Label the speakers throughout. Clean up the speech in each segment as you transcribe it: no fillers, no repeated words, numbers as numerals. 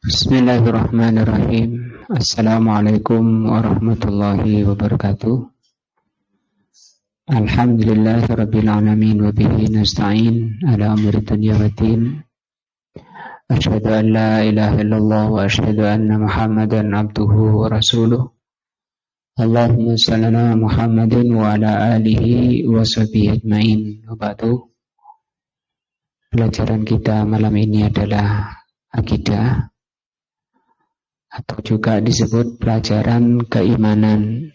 Speaker 1: Bismillahirrahmanirrahim. Assalamualaikum warahmatullahi wabarakatuh. Alhamdulillahirabbil alamin wa bihi nasta'in ala umuri dunya waddin. Asyhadu an la ilaha illallah wa asyhadu anna Muhammadan abduhu wa rasuluh. Allahumma shalli ala Muhammadin wa ala alihi wa sahbihi ajmain. Wa ba'du. Pelajaran kita malam ini adalah akidah, atau juga disebut pelajaran keimanan,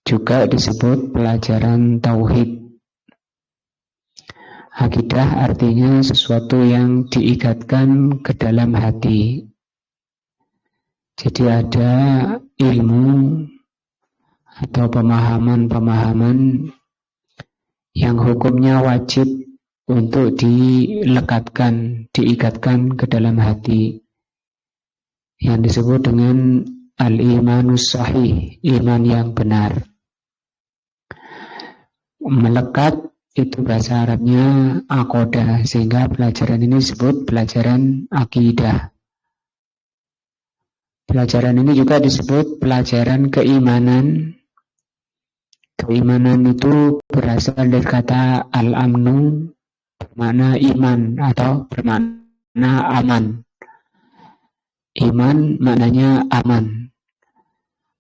Speaker 1: juga disebut pelajaran tauhid. Akidah artinya sesuatu yang diikatkan ke dalam hati. Jadi ada ilmu atau pemahaman-pemahaman yang hukumnya wajib untuk dilekatkan, diikatkan ke dalam hati, yang disebut dengan al-imanus sahih, iman yang benar. Melekat itu bahasa Arabnya aqodah, sehingga pelajaran ini disebut pelajaran akidah. Pelajaran ini juga disebut pelajaran keimanan. Keimanan itu berasal dari kata al-amnu, bermakna iman atau bermakna aman. Iman maknanya aman.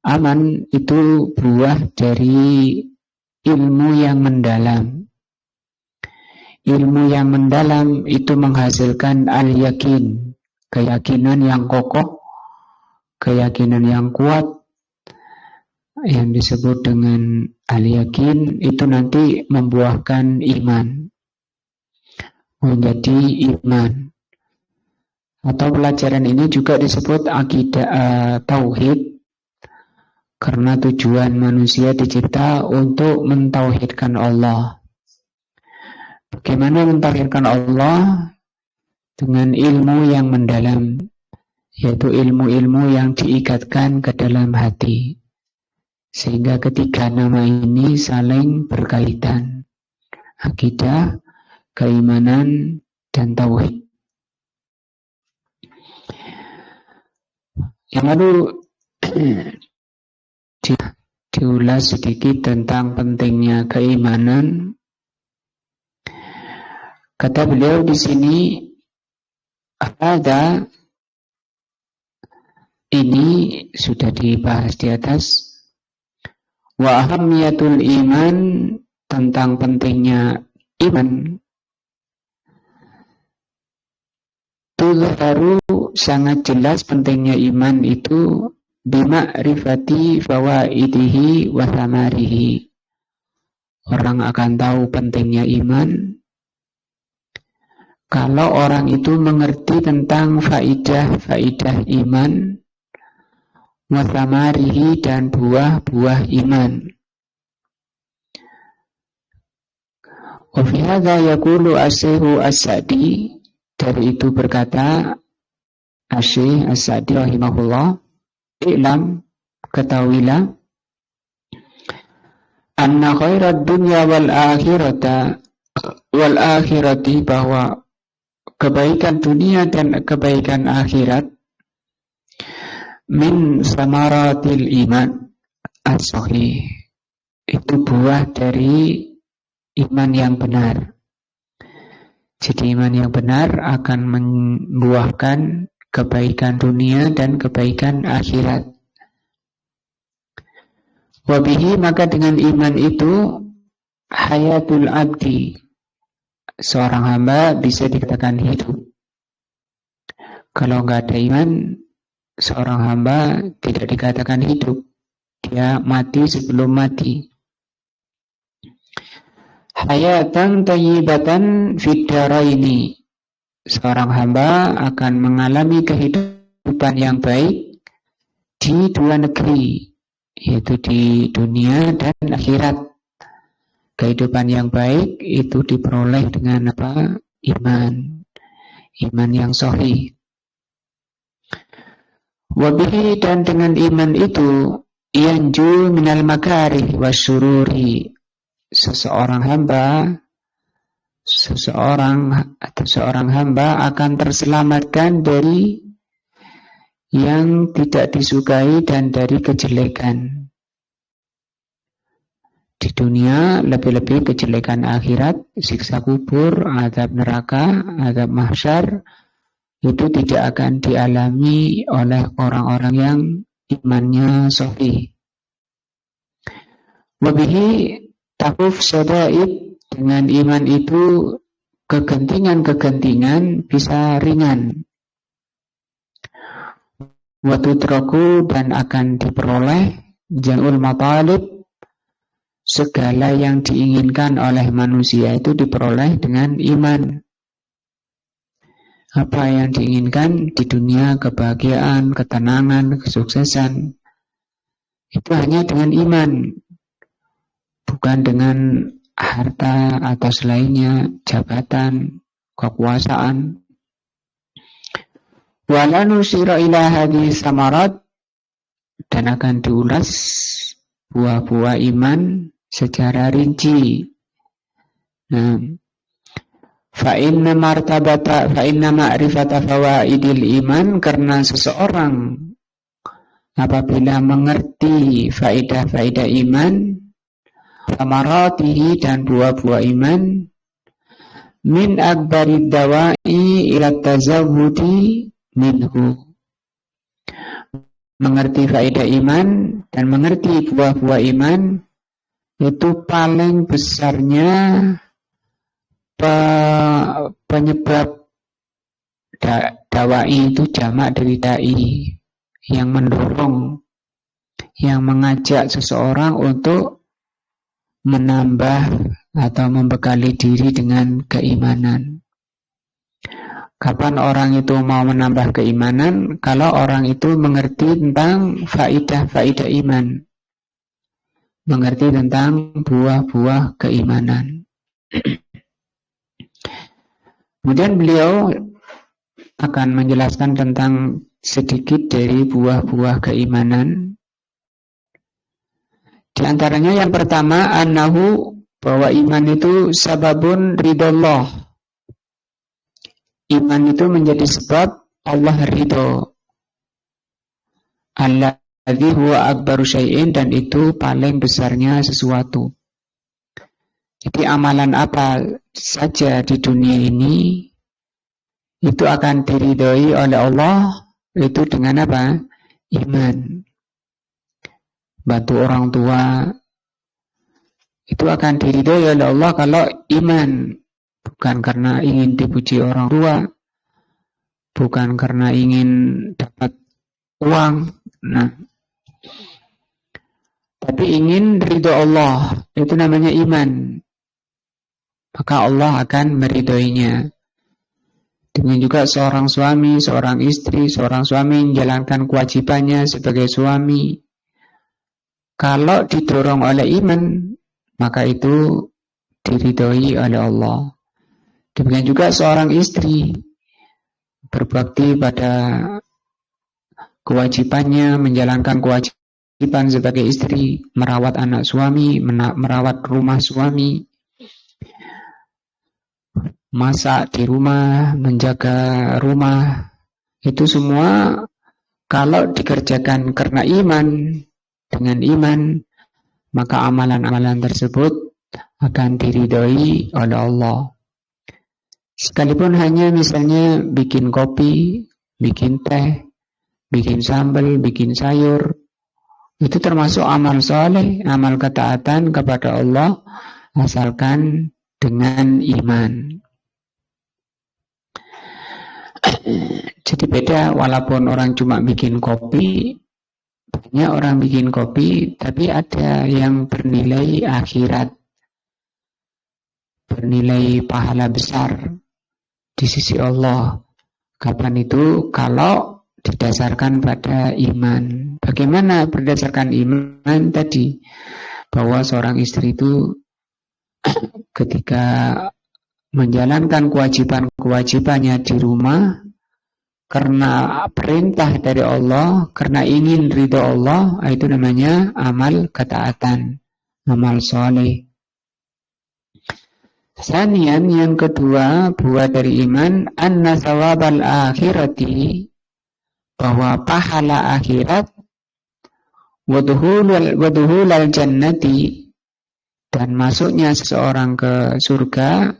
Speaker 1: Aman itu buah dari ilmu yang mendalam. Ilmu yang mendalam itu menghasilkan al-yakin, keyakinan yang kokoh, keyakinan yang kuat, yang disebut dengan al-yakin itu nanti membuahkan iman, menjadi iman. Atau pelajaran ini juga disebut akidah tauhid, karena tujuan manusia dicipta untuk mentauhidkan Allah. Bagaimana mentauhidkan Allah? Dengan ilmu yang mendalam, yaitu ilmu-ilmu yang diikatkan ke dalam hati, sehingga ketiga nama ini saling berkaitan: akidah, keimanan, dan tauhid. Yang lalu diulas sedikit tentang pentingnya keimanan. Kata beliau di sini, ada ini sudah dibahas di atas. Wa ahammiyatul iman, tentang pentingnya iman. Tuzharu, sangat jelas pentingnya iman itu bima'rifati fawaidihi wa thamarihi. Orang akan tahu pentingnya iman kalau orang itu mengerti tentang faidah iman, wa thamarihi, dan buah-buah iman. Wa fi hadza yaqulu as-Syekh as-Sa'di, dari itu berkata Asy-Syaikh As-Sa'di rahimahullah, i'lam, ketahuilah, anna khairad dunya wal akhirati, bahwa kebaikan dunia dan kebaikan akhirat, min samaratil iman as-sahih, itu buah dari iman yang benar. Jadi iman yang benar akan membuahkan kebaikan dunia dan kebaikan akhirat. Wabihi, maka dengan iman itu, hayatul abdi, seorang hamba bisa dikatakan hidup. Kalau nggak ada iman, seorang hamba tidak dikatakan hidup. Dia mati sebelum mati. Hayatan thayyibatan fid dharaini, seorang hamba akan mengalami kehidupan yang baik di dua negeri, yaitu di dunia dan akhirat. Kehidupan yang baik itu diperoleh dengan apa? Iman. iman yang sahih. Wabihi, dan dengan iman itu yanju minal makarih wasyururi, seorang hamba akan terselamatkan dari yang tidak disukai dan dari kejelekan di dunia, lebih-lebih kejelekan akhirat, siksa kubur, azab neraka, azab mahsyar, itu tidak akan dialami oleh orang-orang yang imannya sahih. Wabihi takuf sadaib, dengan iman itu kegentingan-kegentingan bisa ringan. Watutraku, dan akan diperoleh jam'ul matalib, segala yang diinginkan oleh manusia itu diperoleh dengan iman. Apa yang diinginkan di dunia, kebahagiaan, ketenangan, kesuksesan, itu hanya dengan iman, bukan dengan harta atau selainnya, jabatan, kekuasaan. Wala nusira ila hadhihi samarat, dan akan diulas buah-buah iman secara rinci. Nah, fa inna ma'rifata fawaidil iman, karena seseorang apabila mengerti faedah-faedah iman, samaratihi, dan buah-buah iman, min akbarid dawa'i ila tazawwudi minhu, mengerti faedah iman dan mengerti buah-buah iman, itu paling besarnya penyebab dawai, itu jamak dari dai, yang mendorong, yang mengajak seseorang untuk menambah atau membekali diri dengan keimanan. Kapan orang itu mau menambah keimanan? Kalau orang itu mengerti tentang faidah-faidah iman, mengerti tentang buah-buah keimanan. Kemudian beliau akan menjelaskan tentang sedikit dari buah-buah keimanan. Di antaranya yang pertama, annahu, bahwa iman itu sababun ridallah. Iman itu menjadi sebab Allah ridho. Alladzi huwa akbaru syai'in, dan itu paling besarnya sesuatu. Jadi amalan apa saja di dunia ini itu akan diridhoi oleh Allah, itu dengan apa? Iman. Bantu orang tua itu akan diridhoi oleh Allah kalau iman, bukan karena ingin dipuji orang tua, bukan karena ingin dapat uang, tapi ingin ridho Allah, itu namanya iman. Maka Allah akan meridhoinya. Demikian juga seorang suami, seorang istri, seorang suami menjalankan kewajibannya sebagai suami. Kalau didorong oleh iman, maka itu diridhoi oleh Allah. Demikian juga seorang istri berbakti pada kewajibannya, menjalankan kewajiban sebagai istri, merawat anak suami, merawat rumah suami, masak di rumah, menjaga rumah, itu semua kalau dikerjakan karena iman, dengan iman, maka amalan-amalan tersebut akan diridhoi oleh Allah. Sekalipun hanya misalnya bikin kopi, bikin teh, bikin sambal, bikin sayur, itu termasuk amal soleh, amal ketaatan kepada Allah, asalkan dengan iman. Jadi beda, walaupun orang cuma bikin kopi, banyak orang bikin kopi, tapi ada yang bernilai akhirat, bernilai pahala besar di sisi Allah. Kapan itu? Kalau didasarkan pada iman. Bagaimana berdasarkan iman tadi? Bahwa seorang istri itu ketika menjalankan kewajiban-kewajibannya di rumah karena perintah dari Allah, karena ingin ridho Allah, itu namanya amal ketaatan, amal soleh. Sanian, yang kedua, buah dari iman, anna sawabal akhirati, bahwa pahala akhirat, waduhulal jannati, dan masuknya seseorang ke surga,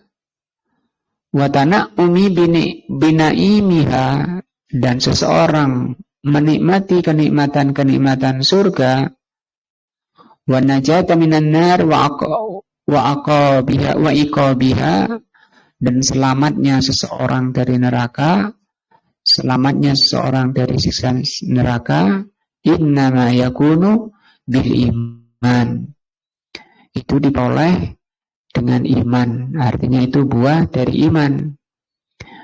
Speaker 1: watana umi binaimiha, dan seseorang menikmati kenikmatan-kenikmatan surga, wa najata minan nar wa iqabiha, dan selamatnya seseorang dari neraka, selamatnya seseorang dari siksa neraka, innama yakunu bil iman, itu diperoleh dengan iman. Artinya itu buah dari iman.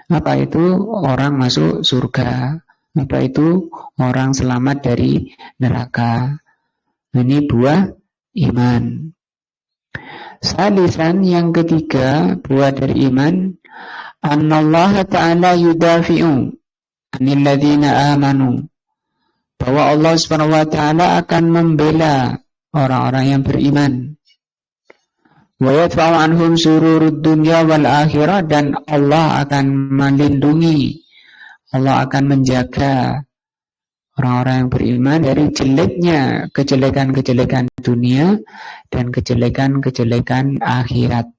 Speaker 1: Apa itu? Orang masuk surga. Apa itu? Orang selamat dari neraka. Ini buah iman. Salisan, yang ketiga, buah dari iman, annallaha ta'ala yudafi'u anil ladzina amanu, bahwa Allah Subhanahu wa taala akan membela orang-orang yang beriman. Wa yadfa'u anhum sururud dunya wal akhirah, dan Allah akan melindungi, Allah akan menjaga orang-orang yang beriman dari jeleknya kejelekan-kejelekan dunia dan kejelekan-kejelekan akhirat.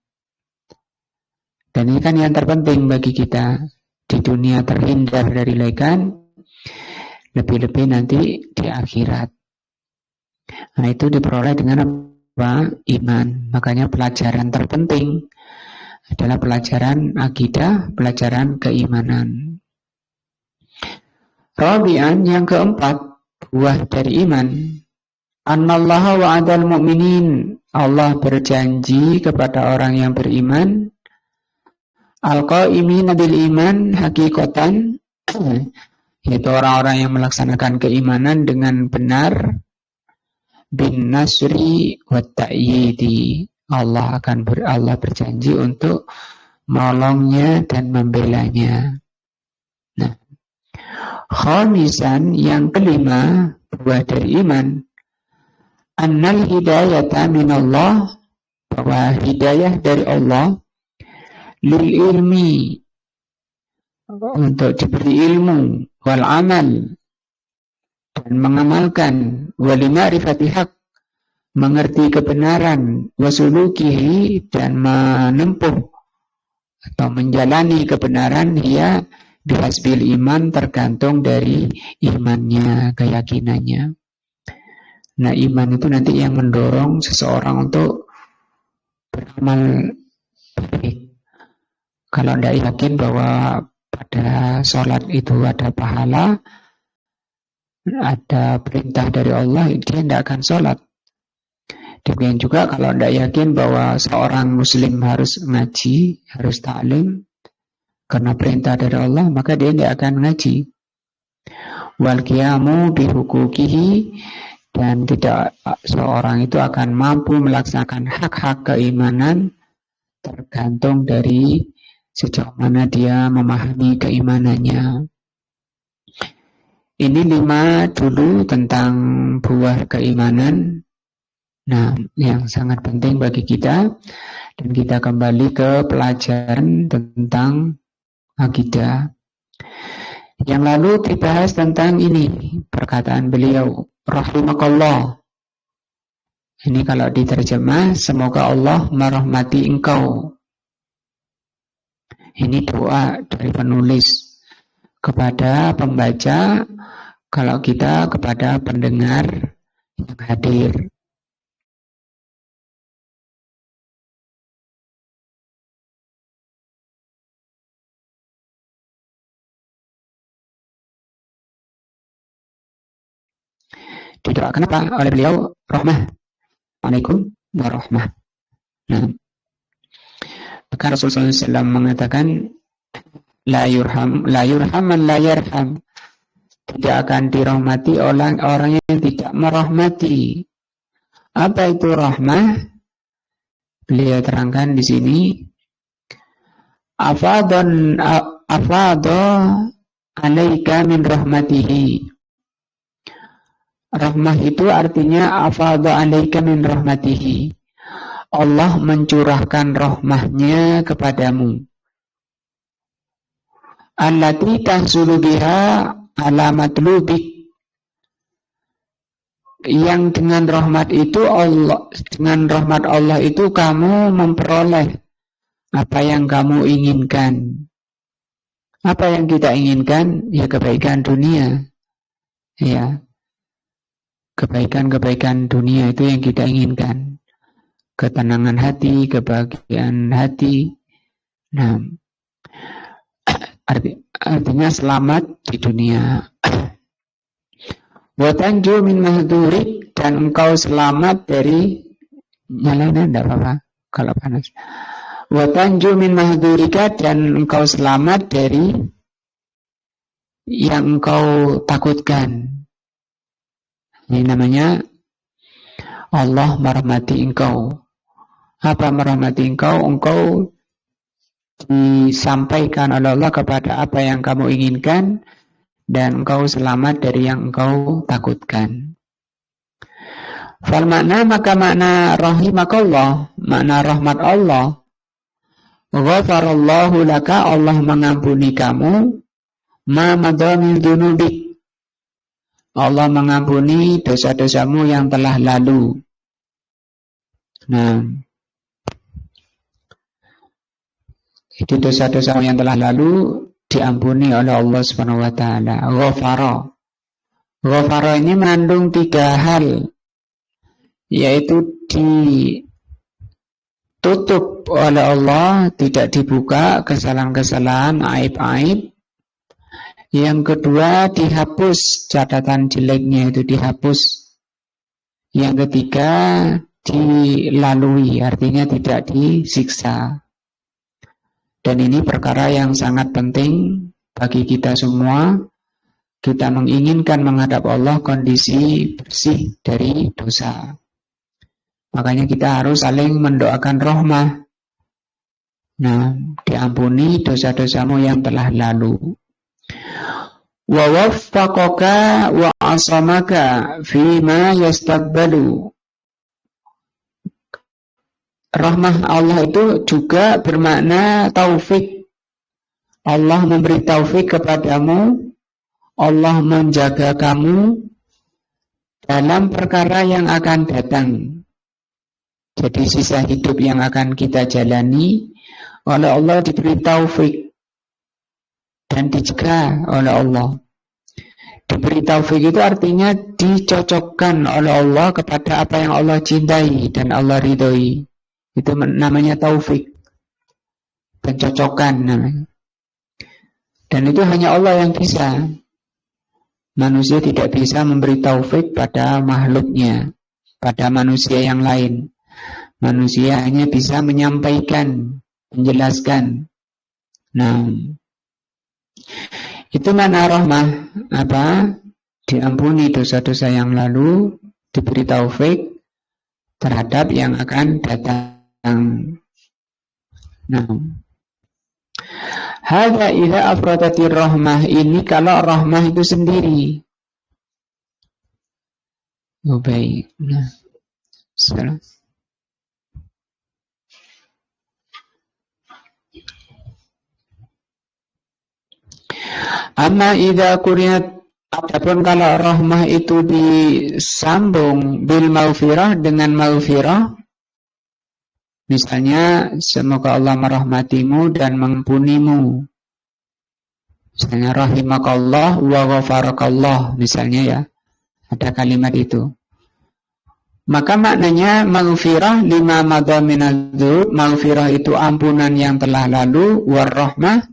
Speaker 1: Dan ini kan yang terpenting bagi kita. Di dunia terhindar dari kejelekan, lebih-lebih nanti di akhirat. Nah, itu diperoleh dengan apa? Iman. Makanya pelajaran terpenting adalah pelajaran akidah, pelajaran keimanan. Rabi'an, yang keempat, buah dari iman, annallaha wa'adal mu'minin, Allah berjanji kepada orang yang beriman, al-qa'imina bil iman hakikatan, yaitu orang-orang yang melaksanakan keimanan dengan benar, bin nasri wa ta'yidi, Allah berjanji untuk menolongnya dan membelanya. Nah, khamisan, yang kelima, buah dari iman, annal hidayata minallah, bahwa hidayah dari Allah, lil ilmi, untuk diberi ilmu, wal amal, dan mengamalkan, wal ma'rifati haq, mengerti kebenaran, wasulukihi, dan menempuh atau menjalani kebenaran, ya bihasbil iman, tergantung dari imannya, keyakinannya. Nah, iman itu nanti yang mendorong seseorang untuk beramal baik. Kalau tidak yakin bahwa pada sholat itu ada pahala, ada perintah dari Allah, dia tidak akan sholat. Demikian juga kalau tidak yakin bahwa seorang muslim harus ngaji, harus ta'lim, karena perintah dari Allah, maka dia tidak akan ngaji. Wal qiyamu bihuquqihi, dan tidak seorang itu akan mampu melaksanakan hak-hak keimanan, tergantung dari sejauh mana dia memahami keimanannya. Ini 5 dulu tentang buah keimanan. Nah, yang sangat penting bagi kita, dan kita kembali ke pelajaran tentang akidah. Yang lalu dibahas tentang ini, perkataan beliau, rahimakallah. Ini kalau diterjemah, semoga Allah merahmati engkau. Ini doa dari penulis kepada pembaca, kalau kita kepada pendengar yang hadir. Didoakan apa oleh beliau? Rahmah. Waalaikum warahmah. Nah, maka Rasulullah SAW mengatakan, la yurham man la yarham, tidak akan dirahmati orang yang tidak merahmati. Apa itu rahmah? Beliau terangkan di sini, afadha alaika min rahmatihi. Rahmah itu artinya afadha alaika min rahmatihi. Allah mencurahkan rahmahnya kepadamu. Allati tahsulu biha ala matlubik. Yang dengan rahmat itu dengan rahmat Allah itu kamu memperoleh apa yang kamu inginkan. Apa yang kita inginkan? Ya kebaikan dunia. Ya. Kebaikan-kebaikan dunia itu yang kita inginkan. Ketenangan hati, kebahagiaan hati. Nah, artinya selamat di dunia. Wa tanju min mahdurik, dan engkau selamat dari nyalainnya enggak apa-apa kalau panas. Wa tanju min mahdurika, dan engkau selamat dari yang engkau takutkan. Ini namanya Allah merahmati engkau. Apa merahmati engkau? Engkau disampaikan oleh Allah kepada apa yang kamu inginkan, dan engkau selamat dari yang engkau takutkan. Fal makna, maka makna rahimakallah, makna rahmat Allah, ghafarallahu laka, Allah mengampuni kamu, ma madha min dzunubik, Allah mengampuni dosa-dosamu yang telah lalu. Nah, itu dosa-dosamu yang telah lalu diampuni oleh Allah Subhanahu wa taala. Ghafara ini mengandung 3 hal, yaitu ditutup oleh Allah, tidak dibuka kesalahan-kesalahan, aib-aib. Yang kedua, dihapus catatan jeleknya, itu dihapus. Yang ketiga, dilalui, artinya tidak disiksa. Dan ini perkara yang sangat penting bagi kita semua. Kita menginginkan menghadap Allah kondisi bersih dari dosa. Makanya kita harus saling mendoakan rahmah. Nah, diampuni dosa-dosamu yang telah lalu. Wa waffaqaka wa asamaka fima yastaqbalu. Rahmah Allah itu juga bermakna taufik. Allah memberi taufik kepadamu, Allah menjaga kamu dalam perkara yang akan datang. Jadi sisa hidup yang akan kita jalani oleh Allah diberi taufik dan dijaga oleh Allah. Diberi taufik itu artinya dicocokkan oleh Allah kepada apa yang Allah cintai dan Allah ridhoi. Itu namanya taufik. Pencocokan namanya. Dan itu hanya Allah yang bisa. Manusia tidak bisa memberi taufik pada makhluknya, pada manusia yang lain. Manusia hanya bisa menyampaikan, menjelaskan. Nah, itu makna rahmah. Apa? Diampuni dosa-dosa yang lalu, diberi taufik terhadap yang akan datang. Nah, hadza idza afradatir rahmah, ini kalau rahmah itu sendiri. Oh, baik. Nah, salam. Amma idza quriyat, adapun kalau rahmah itu disambung bil maghfirah, dengan maghfirah, misalnya semoga Allah merahmatimu dan mengampunimu, misalnya rahimakallah wa ghafarakallah, misalnya ya, ada kalimat itu. Maka maknanya maghfirah lima madha minadz-dzunub, maghfirah itu ampunan yang telah lalu, warahmah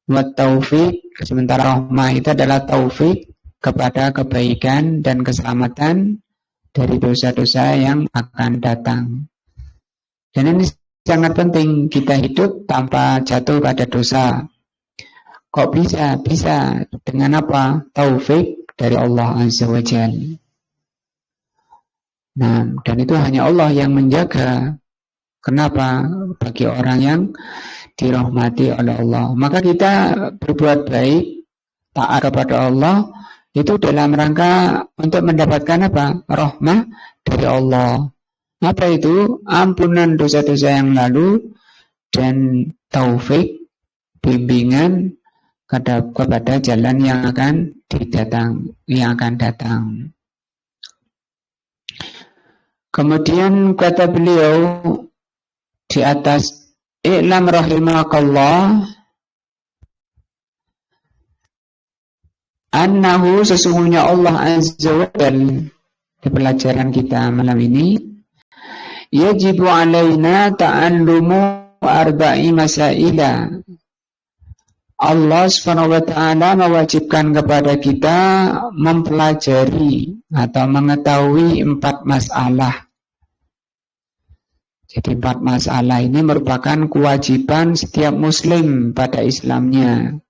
Speaker 1: wa taufik, sementara rahmah itu adalah taufik kepada kebaikan dan keselamatan dari dosa-dosa yang akan datang. Dan ini sangat penting, kita hidup tanpa jatuh pada dosa. Kok bisa? Bisa dengan apa? Taufik dari Allah Azza wa Jalla. Nah, dan itu hanya Allah yang menjaga. Kenapa? Bagi orang yang dirahmati oleh Allah. Maka kita berbuat baik, taat kepada Allah, itu dalam rangka untuk mendapatkan apa? Rahmah dari Allah. Apa itu? Ampunan dosa-dosa yang lalu dan taufik, bimbingan kepada jalan yang akan datang. Kemudian kata beliau di atas, i'lam rahimakallah annahu, sesungguhnya Allah Azza wa Jalla, di pelajaran kita malam ini, yajibu alaina ta'allumu arba'i masaila. Allah Subhanahu wa ta'ala mewajibkan kepada kita mempelajari atau mengetahui 4 masalah. Jadi 4 masalah ini merupakan kewajiban setiap muslim pada Islamnya.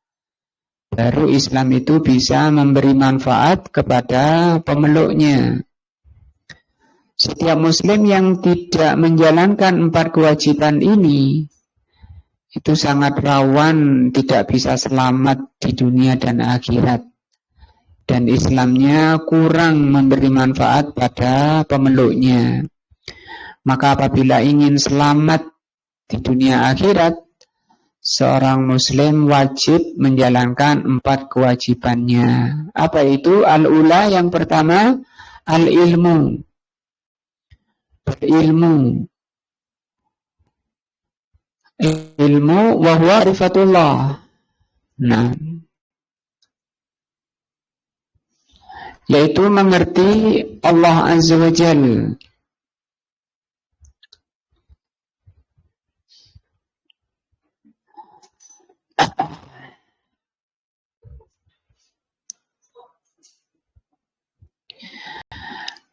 Speaker 1: Baru Islam itu bisa memberi manfaat kepada pemeluknya. Setiap muslim yang tidak menjalankan 4 kewajiban ini, itu sangat rawan tidak bisa selamat di dunia dan akhirat. Dan Islamnya kurang memberi manfaat pada pemeluknya. Maka apabila ingin selamat di dunia akhirat, seorang muslim wajib menjalankan 4 kewajibannya. Apa itu? Al-ula, yang pertama, al-ilmu. Berilmu. Ilmu wa huwa rifatullah. Nah, yaitu mengerti Allah Azza wa Jalla.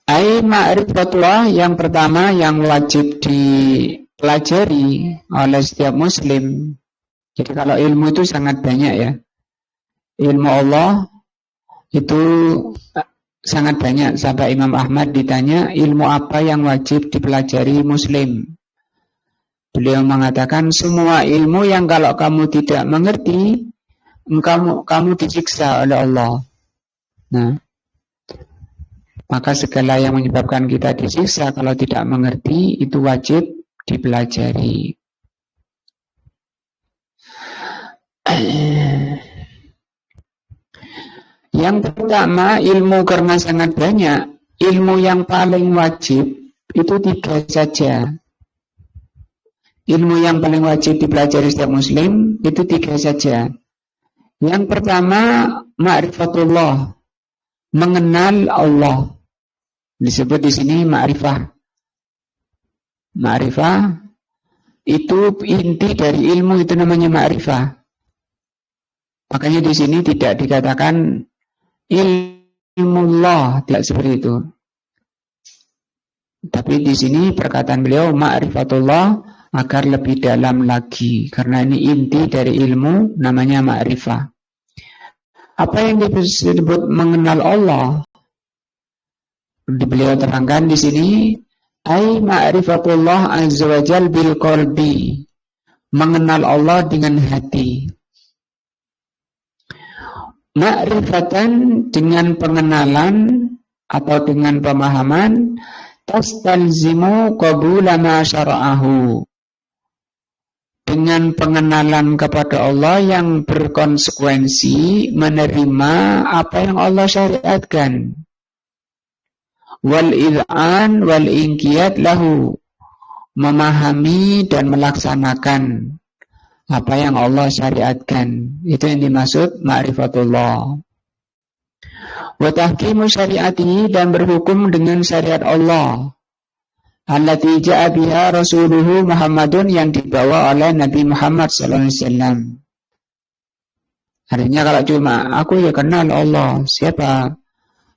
Speaker 1: Ai ma'rifatullah, yang pertama yang wajib dipelajari oleh setiap muslim. Jadi kalau ilmu itu sangat banyak ya. Ilmu Allah itu sangat banyak. Sampai Imam Ahmad ditanya, ilmu apa yang wajib dipelajari muslim? Beliau mengatakan, semua ilmu yang kalau kamu tidak mengerti, kamu disiksa oleh Allah. Nah, maka segala yang menyebabkan kita disiksa kalau tidak mengerti, itu wajib dipelajari. Yang pertama, ilmu karena sangat banyak. Ilmu yang paling wajib itu 3 saja. Ilmu yang paling wajib dipelajari setiap muslim itu 3 saja. Yang pertama, ma'rifatullah, mengenal Allah. Disebut di sini ma'rifah. Ma'rifah itu inti dari ilmu, itu namanya ma'rifah. Makanya di sini tidak dikatakan ilmullah, tidak seperti itu. Tapi di sini perkataan beliau ma'rifatullah agar lebih dalam lagi, karena ini inti dari ilmu, namanya ma'rifah. Apa yang disebut mengenal Allah? Beliau terangkan di sini, ai ma'rifatullah azza wa jal bil qalbi, mengenal Allah dengan hati. Ma'rifatan, dengan pengenalan atau dengan pemahaman, tastalzimu qabula ma syara'ahu, dengan pengenalan kepada Allah yang berkonsekuensi menerima apa yang Allah syariatkan. Wal id'an wal inqiyad lahu, memahami dan melaksanakan apa yang Allah syariatkan. Itu yang dimaksud ma'rifatullah. Wa tahkimu syariatihi, dan berhukum dengan syariat Allah. Allati ja'a biha rasuluhu Muhammadun, yang dibawa oleh Nabi Muhammad sallallahu alaihi wasallam. Artinya kalau cuma aku ya kenal Allah, siapa?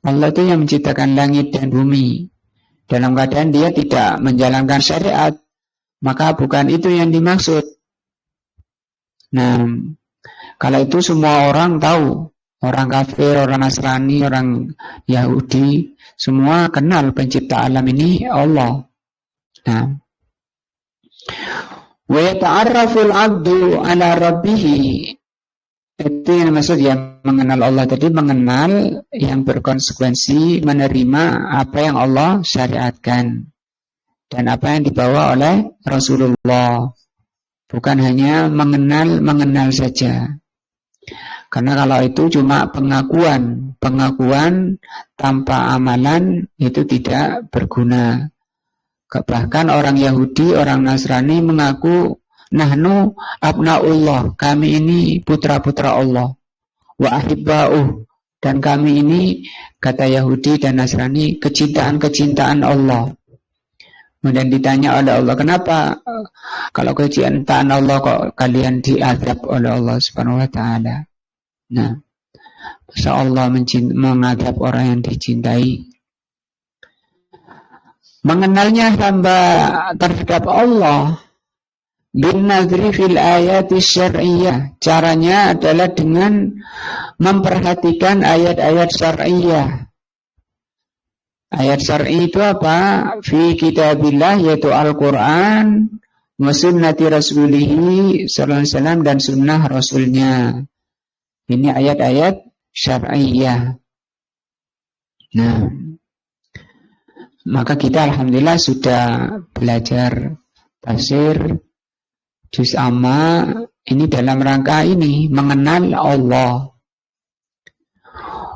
Speaker 1: Allah itu yang menciptakan langit dan bumi. Dalam keadaan dia tidak menjalankan syariat, maka bukan itu yang dimaksud. Nah, kalau itu semua orang tahu, orang kafir, orang Nasrani, orang Yahudi, semua kenal pencipta alam ini Allah. Nah, Wa yata'arraful 'abdu 'ala rabbih. Itu yang maksud ya mengenal Allah tadi, mengenal yang berkonsekuensi, menerima apa yang Allah syariatkan dan apa yang dibawa oleh Rasulullah. Bukan hanya mengenal saja. Karena kalau itu cuma pengakuan tanpa amalan itu tidak berguna. Bahkan orang Yahudi, orang Nasrani mengaku nahnu abnaullah, kami ini putra-putra Allah, wa ahibba'uh, dan kami ini, kata Yahudi dan Nasrani, kecintaan Allah. Kemudian ditanya oleh Allah, kenapa kalau kecintaan Allah kok kalian diazab oleh Allah Subhanahu wa taala? Nah, masa Allah mengadab orang yang dicintai? Mengenalnya hamba terhadap Allah bin nadri fil ayati syar'iyyah. Caranya adalah dengan memperhatikan ayat-ayat syar'iyyah. Ayat syar'i itu apa? Fi kitabillah, yaitu Al-Quran, wa sunnati rasulihi sallallahu alaihi wasallam, dan sunnah rasulnya. Ini ayat-ayat syar'iyyah. Nah, maka kita alhamdulillah sudah belajar tafsir juz amma ini dalam rangka ini mengenal Allah.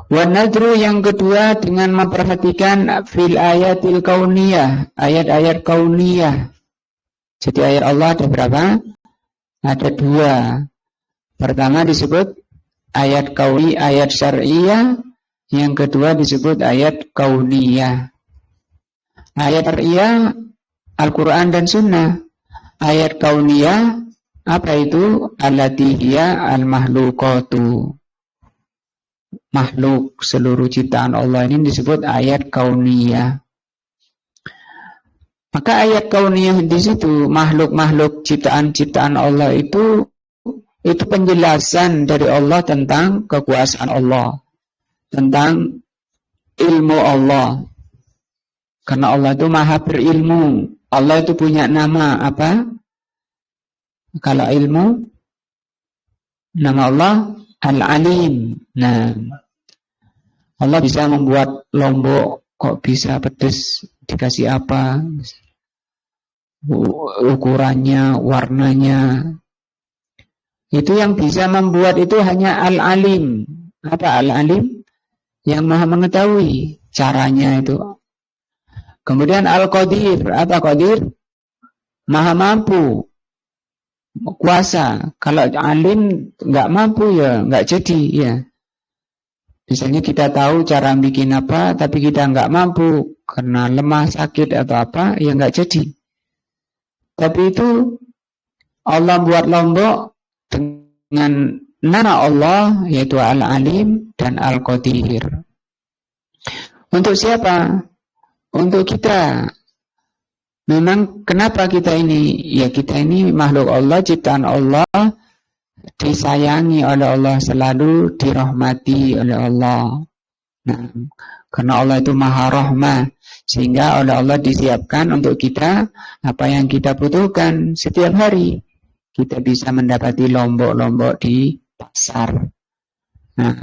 Speaker 1: Wa nadru yang kedua dengan memperhatikan fil ayatil kauniyah, ayat-ayat kauniyah. Jadi ayat Allah ada berapa? Ada 2. Pertama disebut ayat kauni, ayat syar'iyah. Yang kedua disebut ayat kauniyah. Ayat syar'iyah Al-Quran dan Sunnah. Ayat kauniyah apa itu? Allati hiya al-mahluqatu. Makhluk, seluruh ciptaan Allah ini disebut ayat kauniyah. Maka ayat kauniyah di situ, makhluk-makhluk ciptaan Allah itu penjelasan dari Allah tentang kekuasaan Allah, tentang ilmu Allah. Karena Allah itu maha berilmu. Allah itu punya nama apa? Kalau ilmu, nama Allah Al-Alim. Nah, Allah bisa membuat lombok, kok bisa pedes, dikasih apa? Ukurannya, warnanya. Itu yang bisa membuat itu hanya Al-Alim. Apa Al-Alim? Yang maha mengetahui caranya itu. Kemudian Al-Qadir. Apa Qadir? Maha mampu. Kuasa. Kalau alim nggak mampu ya nggak jadi ya. Misalnya kita tahu cara bikin apa, tapi kita nggak mampu karena lemah, sakit atau apa, ya nggak jadi. Tapi itu Allah buat lombok dengan nama Allah, yaitu Al-Alim dan Al-Qadir. Untuk siapa? Untuk kita. Memang kenapa kita ini? Ya kita ini makhluk Allah, ciptaan Allah, disayangi oleh Allah, selalu dirahmati oleh Allah. Nah, karena Allah itu maha rahmah, sehingga oleh Allah disiapkan untuk kita apa yang kita butuhkan setiap hari. Kita bisa mendapati lombok-lombok di pasar. Nah,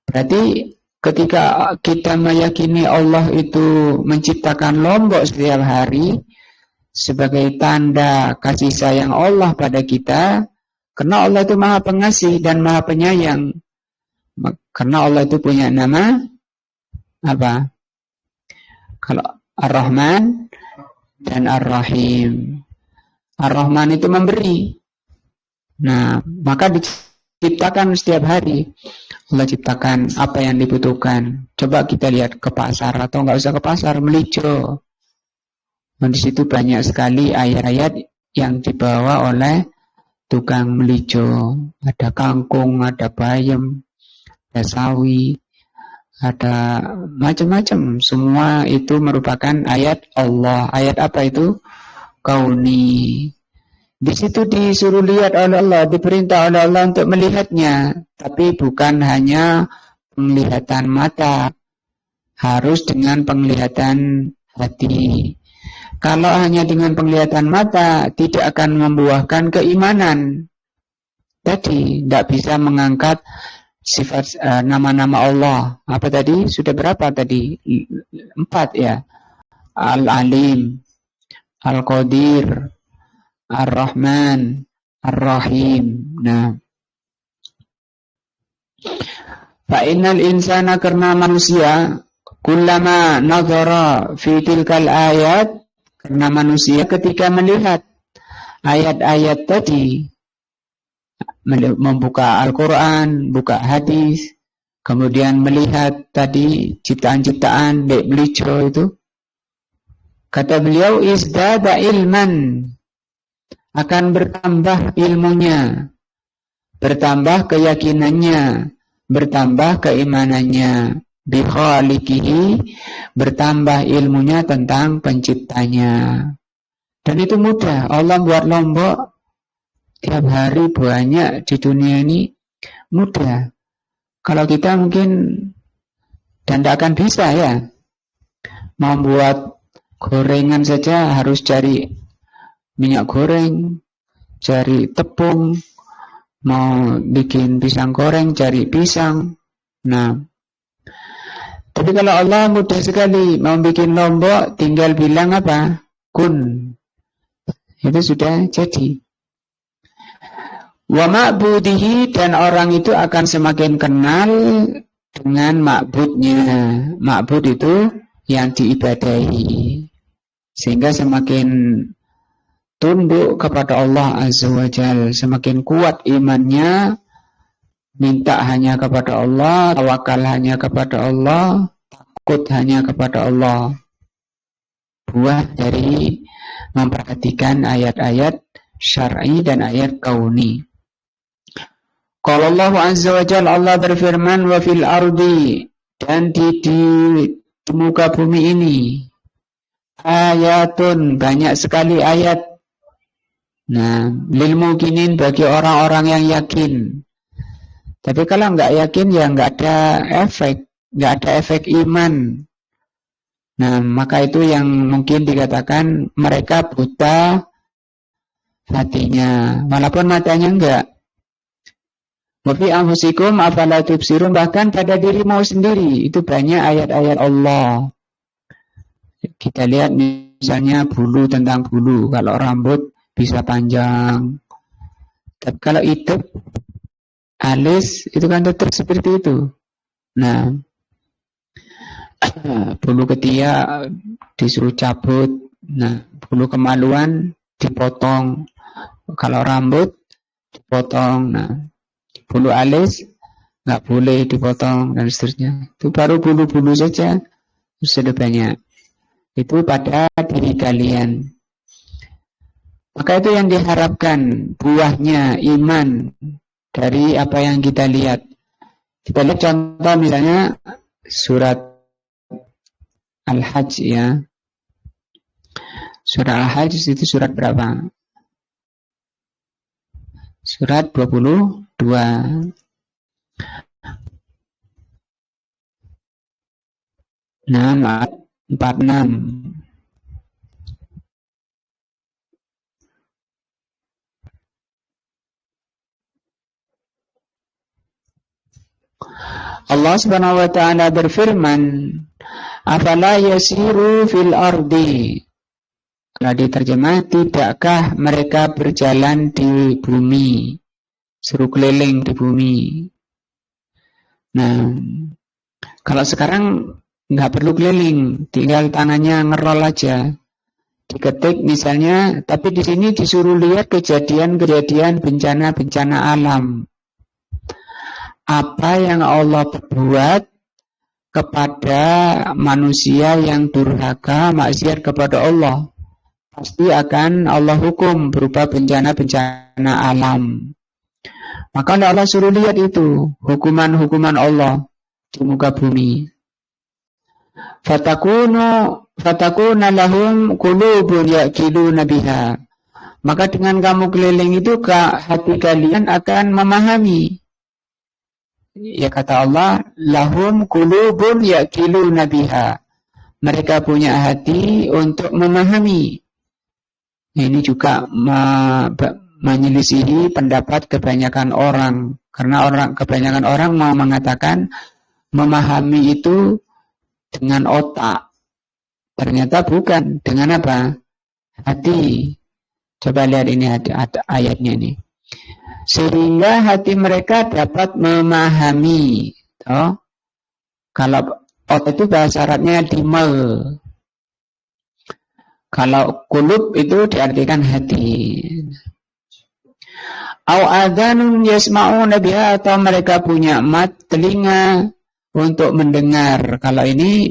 Speaker 1: berarti ketika kita meyakini Allah itu menciptakan lombok setiap hari sebagai tanda kasih sayang Allah pada kita, karena Allah itu maha pengasih dan maha penyayang. Karena Allah itu punya nama apa? Kalau Ar-Rahman dan Ar-Rahim. Ar-Rahman itu memberi. Nah, maka diciptakan setiap hari. Allah ciptakan apa yang dibutuhkan. Coba kita lihat ke pasar atau nggak usah ke pasar, Melijo. Di situ banyak sekali ayat-ayat yang dibawa oleh tukang melijo. Ada kangkung, ada bayam, ada sawi, ada macam-macam. Semua itu merupakan ayat Allah. Ayat apa itu? Kauni. Di situ disuruh lihat oleh Allah, diperintah oleh Allah untuk melihatnya, tapi bukan hanya penglihatan mata, harus dengan penglihatan hati. Kalau hanya dengan penglihatan mata tidak akan membuahkan keimanan. Jadi tidak bisa mengangkat sifat nama-nama Allah. Apa tadi? Sudah berapa tadi? 4 ya. Al-Alim, Al-Qadir, Ar-Rahman, Ar-Rahim. Nah, fa'innal insana, karena manusia, kullama nazara fi tilkal ayat, karena manusia ketika melihat ayat-ayat tadi, membuka Al-Quran, buka hadis, kemudian melihat tadi ciptaan-ciptaan Dek Belico itu, kata beliau, izdada ilman, akan bertambah ilmunya, bertambah keyakinannya, bertambah keimanannya, bi khaliqihi, bertambah ilmunya tentang penciptanya. Dan itu mudah. Allah buat Lombok tiap hari banyak di dunia ini, mudah. Kalau kita mungkin dan tidak akan bisa ya, membuat gorengan saja harus cari minyak goreng, cari tepung, mau bikin pisang goreng cari pisang. Nah, tapi kalau Allah mudah sekali, mau bikin lombok tinggal bilang apa? Kun. Itu sudah jadi. Wa ma'budihi, dan orang itu akan semakin kenal dengan ma'budnya. Ma'bud itu yang diibadahi. Sehingga semakin tunduk kepada Allah Azza wa Jal, semakin kuat imannya, minta hanya kepada Allah, tawakal hanya kepada Allah, takut hanya kepada Allah. Buah dari memperhatikan ayat-ayat syar'i dan ayat kauni. Qala Allah Azza wa Jalla, Allah berfirman, wa fil ardi, dan di muka bumi ini, ayatun, banyak sekali ayat. Nah, lil mukminin, bagi orang-orang yang yakin. Tapi kalau nggak yakin ya nggak ada efek iman. Nah, maka itu yang mungkin dikatakan mereka buta hatinya, walaupun matanya enggak. Wa fi anfusikum afala tubsirun, bahkan pada dirimu sendiri itu banyak ayat-ayat Allah. Kita lihat misalnya bulu, tentang bulu, kalau rambut bisa panjang, tapi kalau hidup alis itu kan tetap seperti itu. Nah, bulu ketiak disuruh cabut, nah bulu kemaluan dipotong, kalau rambut dipotong, nah bulu alis nggak boleh dipotong dan seterusnya. Itu baru bulu-bulu saja sudah banyak. Itu pada diri kalian. Maka itu yang diharapkan, buahnya iman dari apa yang kita lihat. Kita lihat contoh misalnya surat Al-Hajj ya. Surat Al-Hajj itu surat berapa? Surat 22. Nah, 46. Allah Subhanahu wa ta'ala berfirman, afala yasiru fil ardi. Kalau diterjemah, tidakkah mereka berjalan di bumi, suruh keliling di bumi. Nah, kalau sekarang nggak perlu keliling, tinggal tangannya ngerol aja, diketik misalnya. Tapi di sini disuruh lihat kejadian-kejadian bencana-bencana alam. Apa yang Allah perbuat kepada manusia yang durhaka, maksiat kepada Allah, pasti akan Allah hukum berupa bencana-bencana alam. Maka Allah suruh lihat itu, hukuman-hukuman Allah di muka bumi. Fatakuna lahum qulubun yaqiluna biha. Maka dengan kamu keliling itu, hati kalian akan memahami. Ya kata Allah, lahum qulubun yaqiluna biha. mereka punya hati untuk memahami. Ini juga menyelisihi pendapat kebanyakan orang, karena kebanyakan orang mau mengatakan memahami itu dengan otak. Ternyata bukan. Dengan apa? Hati. Coba lihat ini ayatnya ini. Sehingga hati mereka dapat memahami. Toh? Kalau otak itu bahasa Arabnya dimel. Kalau kulub itu diartikan hati. Au adhanun yasma'una biha, atau mereka punya telinga untuk mendengar. Kalau ini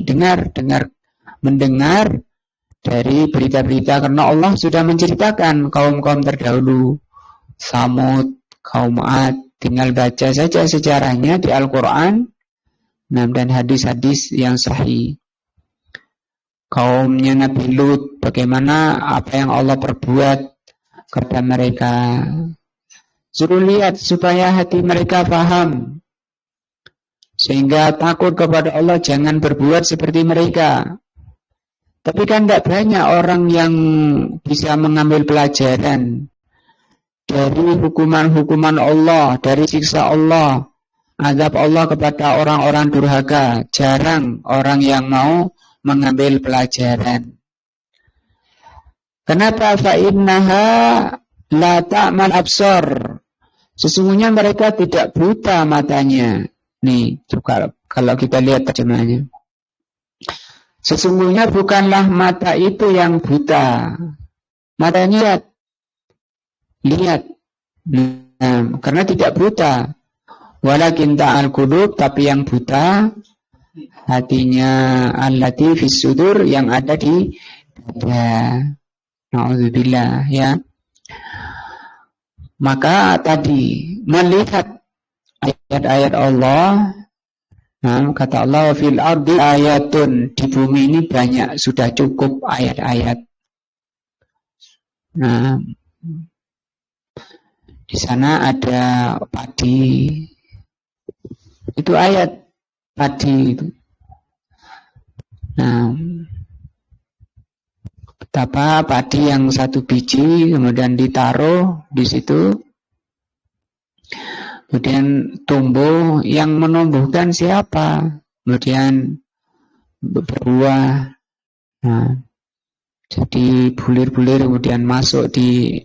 Speaker 1: mendengar dari berita-berita, karena Allah sudah menceritakan kaum-kaum terdahulu, Samud, kaum Ad, tinggal baca saja sejarahnya di Al-Quran dan hadis-hadis yang sahih. Kaumnya Nabi Lut, bagaimana apa yang Allah perbuat kepada mereka. Suruh lihat supaya hati mereka paham, sehingga takut kepada Allah, jangan berbuat seperti mereka. Tapi kan tidak banyak orang yang bisa mengambil pelajaran dari hukuman-hukuman Allah, dari siksa Allah, azab Allah kepada orang-orang durhaka. Jarang orang yang mau mengambil pelajaran. Kenapa? Fa'innaha la ta'mal absar. Sesungguhnya mereka tidak buta matanya. Nih, juga kalau kita lihat terjemahannya. Sesungguhnya bukanlah mata itu yang buta. Matanya lihat. Nah, karena tidak buta. Walakin ta'al qulub, tapi yang buta hatinya, allati fis sudur, yang ada di dada. Na'udzubillah, ya. Maka tadi melihat ayat-ayat Allah, kata Allah, fil ardi ayatun, di bumi ini banyak, sudah cukup ayat-ayat. Nah, di sana ada padi, itu ayat padi itu. Nah, betapa padi yang satu biji kemudian ditaruh di situ, kemudian tumbuh, yang menumbuhkan siapa? Kemudian berbuah. Nah, jadi bulir-bulir kemudian masuk di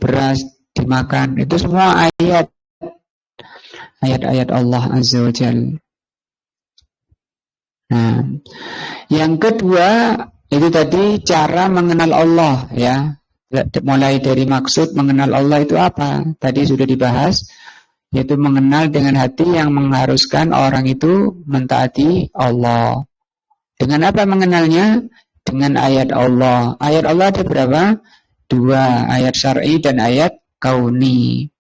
Speaker 1: beras, dimakan. Itu semua ayat-ayat Allah Azza wa Jalla. Nah, yang kedua itu tadi cara mengenal Allah, ya. Mulai dari maksud mengenal Allah itu apa? Tadi sudah dibahas, yaitu mengenal dengan hati yang mengharuskan orang itu mentaati Allah. Dengan apa mengenalnya? Dengan ayat Allah. Ayat Allah ada berapa? 2, ayat syar'i dan ayat kauni.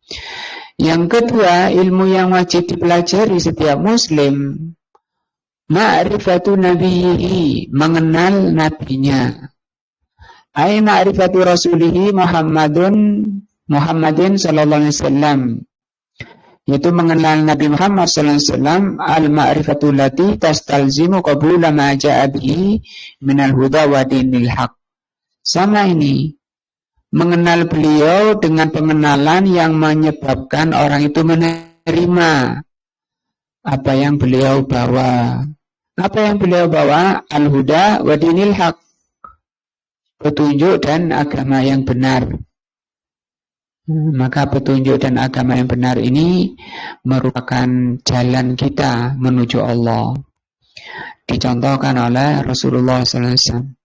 Speaker 1: Yang kedua, ilmu yang wajib dipelajari setiap muslim, ma'rifatu nabiyhi, mengenal nabinya. Ai ma'rifatu rasulihi Muhammadin sallallahu alaihi wasallam, yaitu mengenal Nabi Muhammad sallallahu alaihi wasallam, al-ma'rifatu lati tastalzimu qabula ma ja'a bihi minal huda wa dinil haq. Sama ini, mengenal beliau dengan pengenalan yang menyebabkan orang itu menerima apa yang beliau bawa. Apa yang beliau bawa? Al-huda wa dinil haq, petunjuk dan agama yang benar. Maka petunjuk dan agama yang benar ini merupakan jalan kita menuju Allah. Dicontohkan oleh Rasulullah SAW.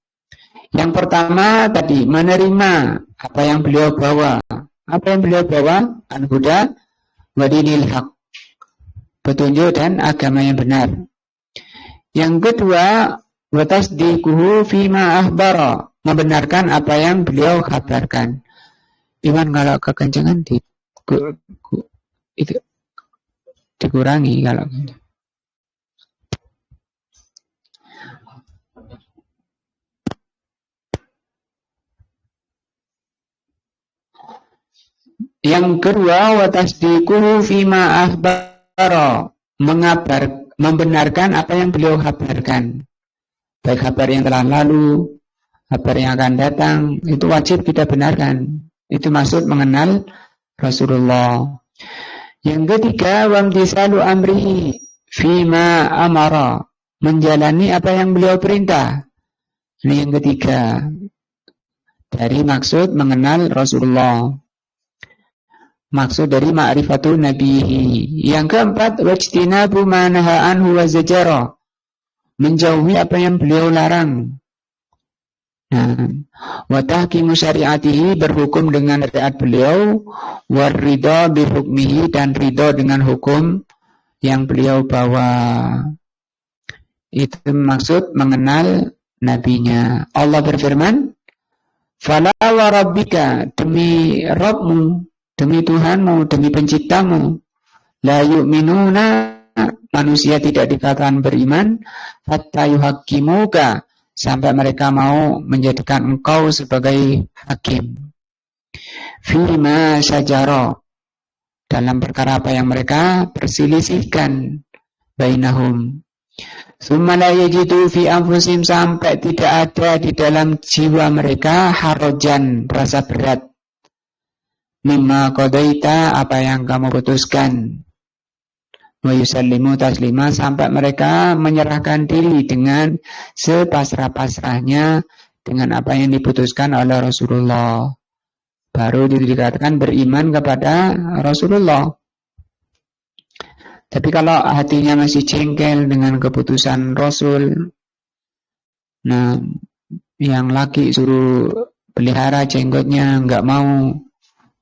Speaker 1: Yang pertama tadi, menerima apa yang beliau bawa. Apa yang beliau bawa? Al-huda wa dinil haq, petunjuk dan agama yang benar. Yang kedua, wa tasdiquhu fima akhbara, membenarkan apa yang beliau kabarkan. Iman kalau kekencangan itu dikurangi kalau. Yang kedua, wa tasdiquhu fima akhbara, membenarkan apa yang beliau kabarkan. baik kabar yang telah lalu, kabar yang akan datang, itu wajib kita benarkan. Itu maksud mengenal Rasulullah. Yang ketiga, wamtisalu amrihi fima amara, menjalani apa yang beliau perintah. Ini yang ketiga dari maksud mengenal Rasulullah. Maksud dari ma'rifatul nabihi. Yang keempat, wajtinabu ma naha anhu wa zajara, menjauhi apa yang beliau larang. Nah, wa tahkimu syariatihi, berhukum dengan syariat beliau, war ridha bi hukmihi, dan ridha dengan hukum yang beliau bawa. Itu maksud mengenal nabinya. Allah berfirman, fala wa rabbika, demi Rabbmu, demi Tuhanmu, demi penciptamu, la yu'minuna, manusia tidak dikatakan beriman, hatta yuhaqqimuka, sampai mereka mau menjadikan engkau sebagai hakim. Fima syajara, dalam perkara apa yang mereka perselisihkan bainahum. Tsumma la yajidu fi anfusihim, sampai tidak ada di dalam jiwa mereka harajan, rasa berat, mimma qadaita, apa yang kamu putuskan, wa yusallimu taslima, sampai mereka menyerahkan diri dengan sepasrah-pasrahnya dengan apa yang diputuskan oleh Rasulullah. Baru dikatakan beriman kepada Rasulullah. Tapi kalau hatinya masih jengkel dengan keputusan Rasul, nah yang laki suruh pelihara jenggotnya, nggak mau,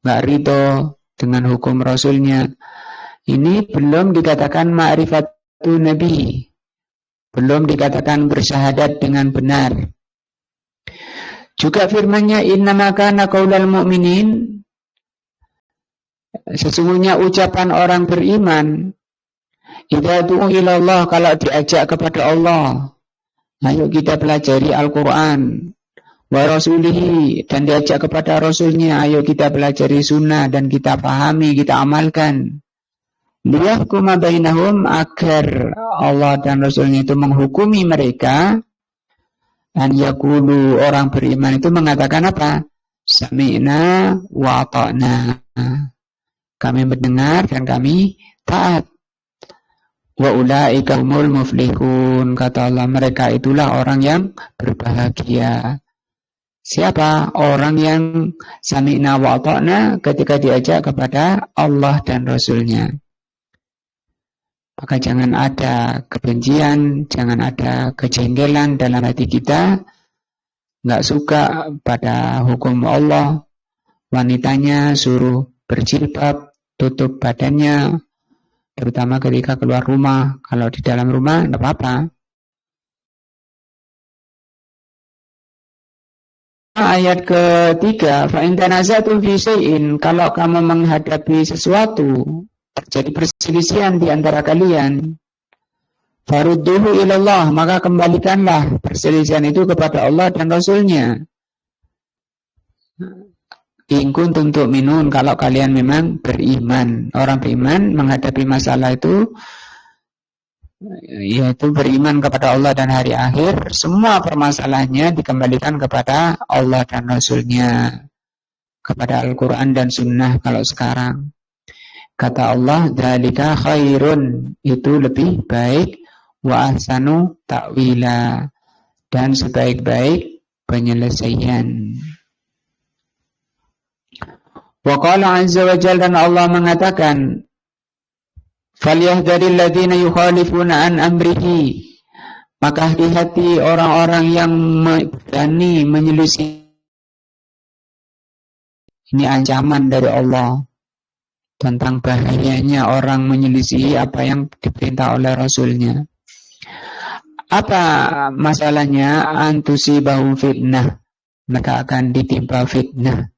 Speaker 1: nggak ridho dengan hukum Rasulnya, ini belum dikatakan ma'rifatun nabi, belum dikatakan bersyahadat dengan benar. Juga firman-Nya, innama kana qaulal mu'minin, sesungguhnya ucapan orang beriman, idza du'u ilallah, kalau diajak kepada Allah, ayo kita pelajari Al-Quran, wa rasulihi, dan diajak kepada Rasulnya, ayo kita pelajari sunnah dan kita pahami, kita amalkan. Liyahkuma bainahum, agar Allah dan Rasulnya itu menghukumi mereka. Dan yaqulu, orang beriman itu mengatakan apa? Sami'na wa ata'na, kami mendengar dan kami taat. Wa ulaika humul muflihun, kata Allah, mereka itulah orang yang berbahagia. Siapa? Orang yang sami'na wa ata'na ketika diajak kepada Allah dan Rasulnya. Maka jangan ada kebencian, jangan ada kejengkelan dalam hati kita, nggak suka pada hukum Allah. Wanitanya suruh berjilbab, tutup badannya, terutama ketika keluar rumah. Kalau di dalam rumah tidak apa-apa. Ayat ketiga, fa in tanazatum fi syai'in, kalau kamu menghadapi sesuatu, terjadi perselisihan di antara kalian, farudduhu ilallah, maka kembalikanlah perselisihan itu kepada Allah dan Rasulnya. In kuntum tu'minun, kalau kalian memang beriman. Orang beriman menghadapi masalah itu, yaitu beriman kepada Allah dan hari akhir, semua permasalahannya dikembalikan kepada Allah dan Rasulnya, kepada Al-Quran dan Sunnah. Kalau sekarang kata Allah, dzalika khairun, itu lebih baik, wa ahsanu ta'wila, dan sebaik-baik penyelesaian. Wa qala azza wa jalla, dan Allah mengatakan, falyahdharil ladzina yukhalifuna an amrihi, maka hati-hati orang-orang yang berani menyelisih. Ini ancaman dari Allah tentang bahayanya orang menyelisihi apa yang diperintah oleh Rasulnya. Apa masalahnya? Antusibahum fitnah, mereka akan ditimpa fitnah.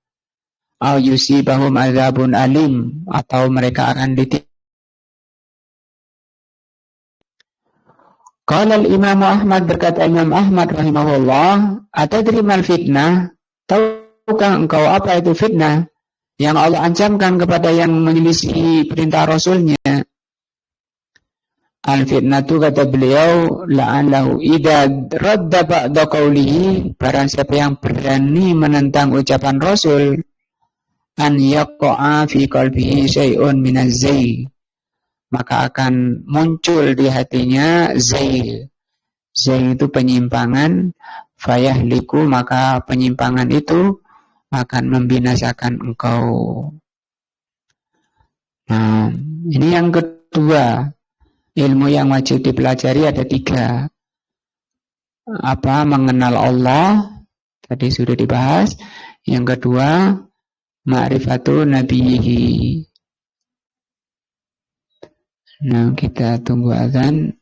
Speaker 1: Au yusibahum azabun alim, atau mereka akan ditimpa. Qala al-Imam Ahmad, berkata Imam Ahmad rahimahullah, atadri mal fitnah, tahukah engkau apa itu fitnah yang Allah ancamkan kepada yang menyelisih perintah Rasulnya? Al-fitnatu kata beliau la'allahu idza radda ba'da qawlihi, barang siapa yang berani menentang ucapan Rasul, an yaqa'a fi qalbihi syai'un minaz zail, maka akan muncul di hatinya zail. Zail itu penyimpangan, fayahliku, maka penyimpangan itu akan membinasakan engkau. Nah, ini yang kedua. Ilmu yang wajib dipelajari ada 3. Apa? Mengenal Allah, tadi sudah dibahas. Yang kedua, ma'rifatu nabiyihi. Nah, kita tunggu azan.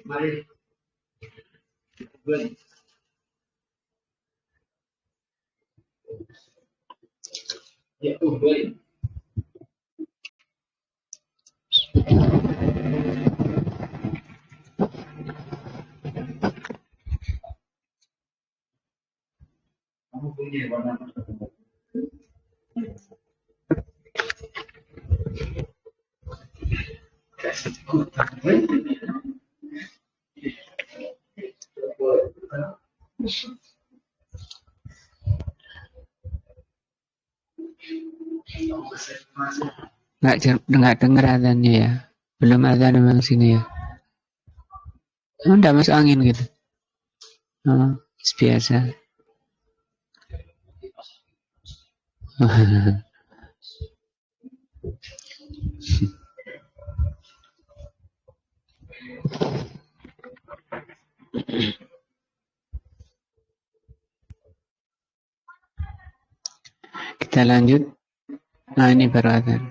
Speaker 1: Mari. Ya, kamu punya warna nggak dengar azannya ya, belum azan memang sini ya. Enggak masuk angin gitu. Biasa. Kita lanjut. Nah, ini baru azan.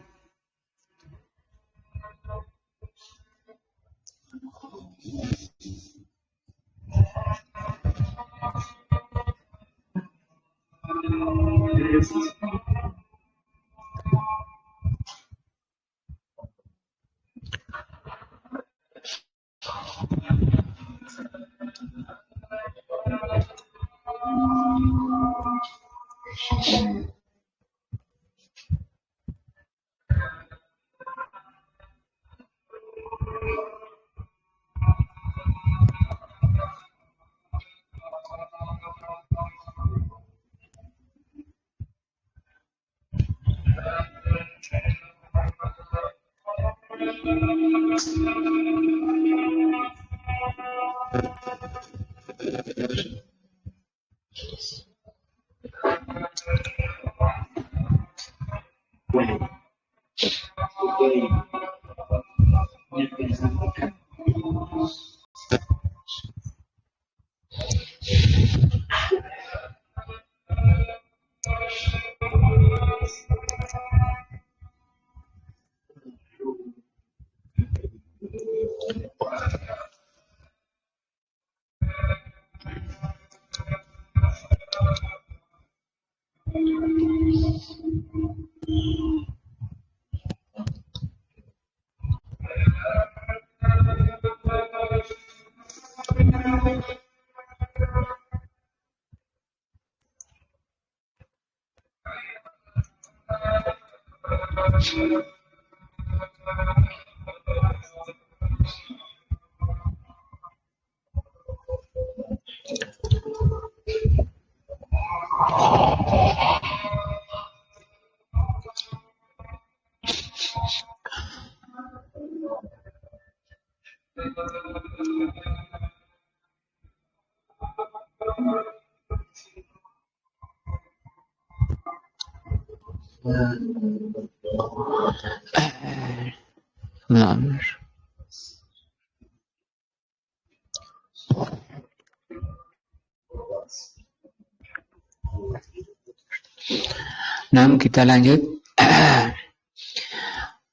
Speaker 1: Nah, kita lanjut.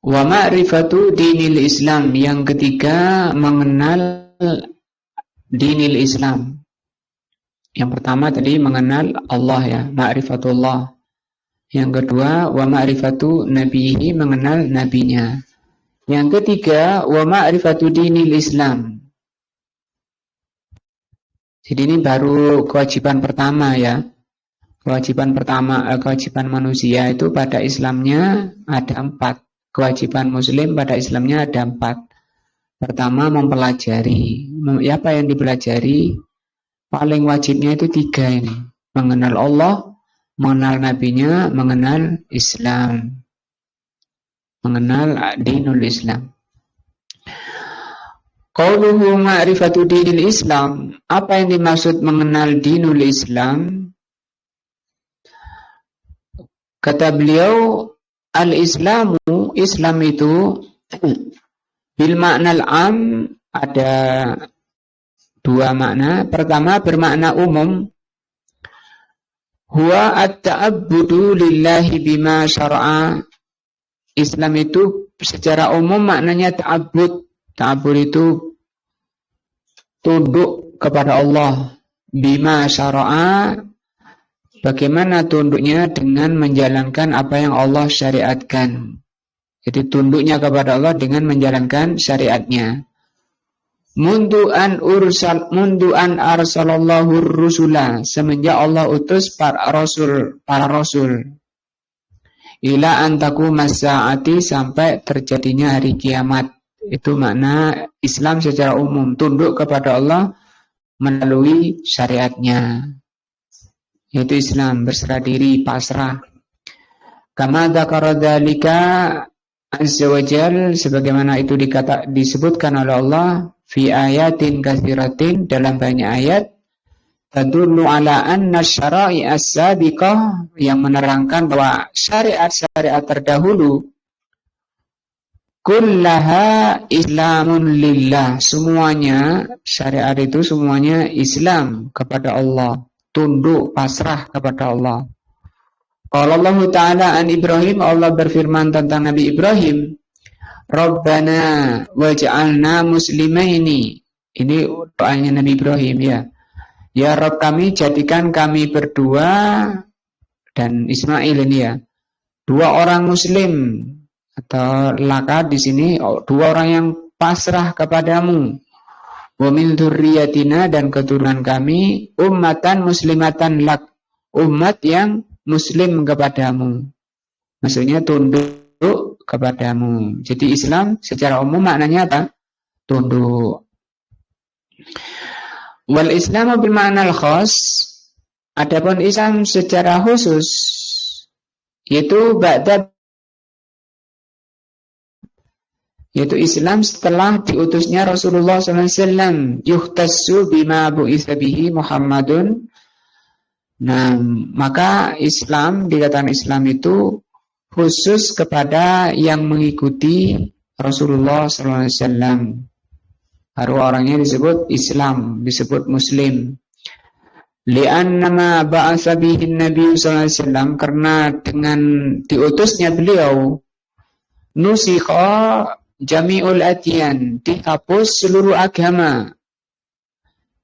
Speaker 1: Wa ma'rifatu dinil Islam, yang ketiga mengenal dinil Islam. Yang pertama tadi mengenal Allah ya, ma'rifatullah. Yang kedua, wa ma'rifatu nabihi, mengenal nabinya. Yang ketiga, wa ma'rifatu dinil Islam. Jadi ini baru kewajiban pertama ya. Kewajiban pertama, kewajiban manusia itu pada Islamnya ada 4. Kewajiban Muslim pada Islamnya ada 4. Pertama, mempelajari. Apa yang dipelajari? Paling wajibnya itu 3 ini. Mengenal Allah, mengenal nabinya, mengenal Islam. Mengenal dinul Islam. Qauluhu ma'rifatu dinil Islam. Apa yang dimaksud mengenal dinul Islam? Kata beliau, al-Islamu, Islam itu bil ma'nal am, ada 2 makna. Pertama bermakna umum, huwa at-ta'abbudu lillahi bima syara'a. Islam itu secara umum maknanya ta'abbud. Ta'abbud itu tunduk kepada Allah. Bima syara'a, bagaimana tunduknya? Dengan menjalankan apa yang Allah syariatkan. Jadi tunduknya kepada Allah dengan menjalankan syariatnya. Mundu an arsalallahu rusula, semenjak Allah utus para rasul. Ila antaku masa'ati, sampai terjadinya hari kiamat. Itu makna Islam secara umum, tunduk kepada Allah melalui syariatnya. Yaitu Islam, berserah diri, pasrah. Kama dzakara dzalika azza wa jal, sebagaimana itu disebutkan oleh Allah fi ayatin katsiratin, dalam banyak ayat, tadullu ala anna syara'i as-sabiqah, yang menerangkan bahwa syariat-syariat terdahulu kullaha islamun lillah, semuanya syariat itu semuanya Islam kepada Allah, tunduk pasrah kepada Allah. Qala Allah Ta'ala an Ibrahim, Allah berfirman tentang Nabi Ibrahim, Rabbana waj'alna muslimaini. Ini doanya Nabi Ibrahim ya. Ya Rabb kami, jadikan kami berdua dan Ismail ini ya, 2 orang muslim, atau laka di sini 2 orang yang pasrah kepadamu. Wa min dzurriyyatina, dan keturunan kami, ummatan muslimatan lak, umat yang muslim kepadamu. Maksudnya tunduk kepadamu. Jadi Islam secara umum maknanya apa? Tunduk. Wal Islamu bil ma'nal khas, adapun Islam secara khusus yaitu yaitu Islam setelah diutusnya Rasulullah SAW, yuhtassu bima bu'itsa bihi Muhammadun. Nah, maka Islam, dikatakan Islam itu khusus kepada yang mengikuti Rasulullah SAW. Baru orangnya disebut Islam, disebut Muslim. Li'anna ma ba'atsa bihi Nabi sallallahu alaihi wasallam, karena dengan diutusnya beliau, nusikha jami'ul adyan, dihapus seluruh agama.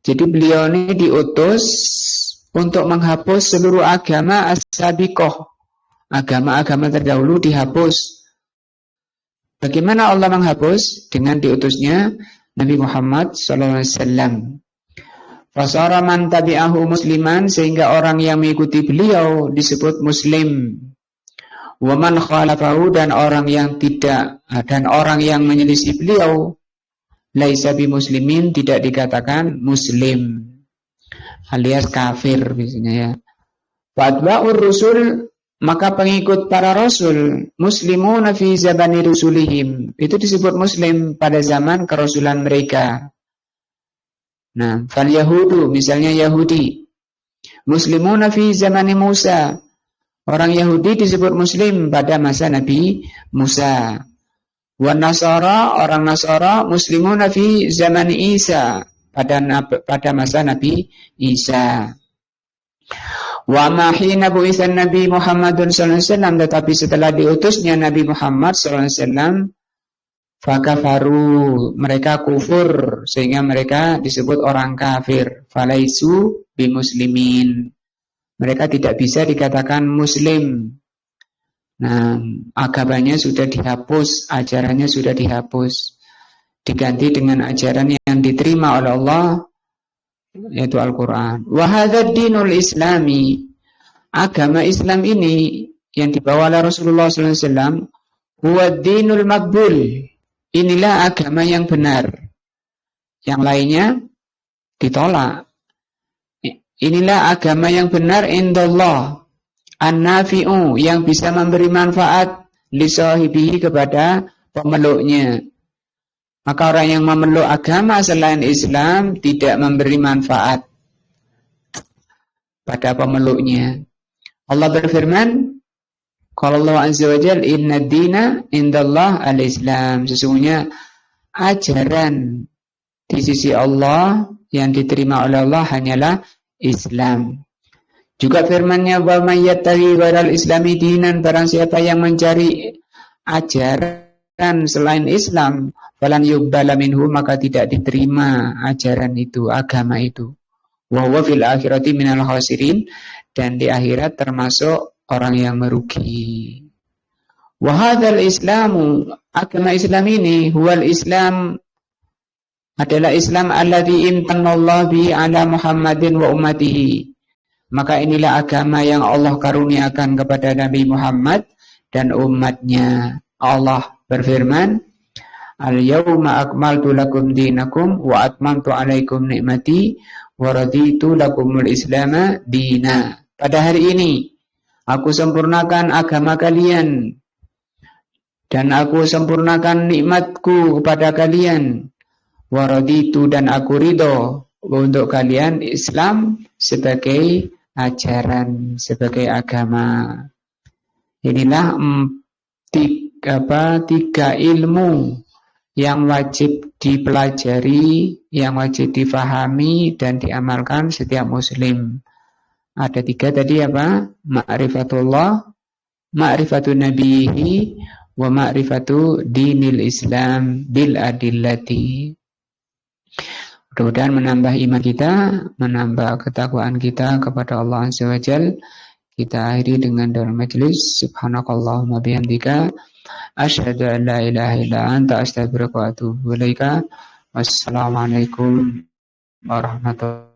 Speaker 1: Jadi beliau ini diutus untuk menghapus seluruh agama as-sabiqah, agama-agama terdahulu dihapus. Bagaimana Allah menghapus? Dengan diutusnya Nabi Muhammad SAW. Fasara man tabi'ahu musliman, sehingga orang yang mengikuti beliau disebut muslim. Wa man khalafahu, dan orang yang tidak, dan orang yang menyelisih beliau, laisa bi muslimin, tidak dikatakan muslim, alias kafir biasanya ya. Fatba'ur rusul, maka pengikut para rasul, muslimuna fi zamani rusulihim, itu disebut muslim pada zaman kerasulan mereka. Nah, fal yahudu, misalnya Yahudi, muslimuna fi zamani Musa, orang Yahudi disebut muslim pada masa Nabi Musa. Wan Nasara, orang Nasara, muslimuna fi zamani Isa, pada masa Nabi Isa. Wa ma hina bu'itsan Nabi Muhammadun sallallahu alaihi wasallam, tetapi setelah diutusnya Nabi Muhammad sallallahu alaihi wasallam, fakafaru, mereka kufur, sehingga mereka disebut orang kafir. Falaisu bimuslimin. Mereka tidak bisa dikatakan muslim. Nah, agamanya sudah dihapus, ajarannya sudah dihapus, diganti dengan ajaran yang diterima oleh Allah, yaitu Al-Quran. Wa hadzal dinul islami, agama Islam ini yang dibawa oleh Rasulullah SAW, huwa dinul maqbul, inilah agama yang benar, yang lainnya ditolak. Inilah agama yang benar indallah, an-nafi'u, yang bisa memberi manfaat li sahibihi, kepada pemeluknya. Maka orang yang memeluk agama selain Islam tidak memberi manfaat pada pemeluknya. Allah berfirman, qala Allah azza wa jalla, inna dina indallah al-Islam, sesungguhnya ajaran di sisi Allah yang diterima oleh Allah hanyalah Islam. Juga firman-Nya, wa may yattabi ghairal islami dinan, barang siapa yang mencari ajaran selain Islam, falan yuqbala minhu, maka tidak diterima ajaran itu, agama itu. Wa huwa fil akhirati minal khasirin, dan di akhirat termasuk orang yang merugi. Wa hadzal islamu, agama Islam ini, huwal Islam, adalah Islam alladzi imtanallahu bihi ala Muhammadin wa ummatihi. Maka inilah agama yang Allah karuniakan kepada Nabi Muhammad dan umatnya. Allah berfirman, al-yawma akmaltu lakum dinakum wa atmamtu alaikum ni'mati wa raditu lakumul islama dina. Pada hari ini aku sempurnakan agama kalian dan aku sempurnakan nikmatku kepada kalian. Wa raditu, dan aku ridho untuk kalian Islam sebagai ajaran, sebagai agama. Inilah tiga ilmu yang wajib dipelajari, yang wajib difahami dan diamalkan setiap muslim. Ada tiga tadi apa? Ma'rifatullah, ma'rifatun nabihi, wa ma'rifatu dinil Islam bil adillati. Mudah-mudahan menambah iman kita, menambah ketakwaan kita kepada Allah Azza wa Jalla. Kita akhiri dengan doa majelis. Subhanakallahumma bihamdika, asyhadu an la ilaha illa anta, astaghfiruka wa atubu ilaika. Wassalamualaikum warahmatullahi wabarakatuh.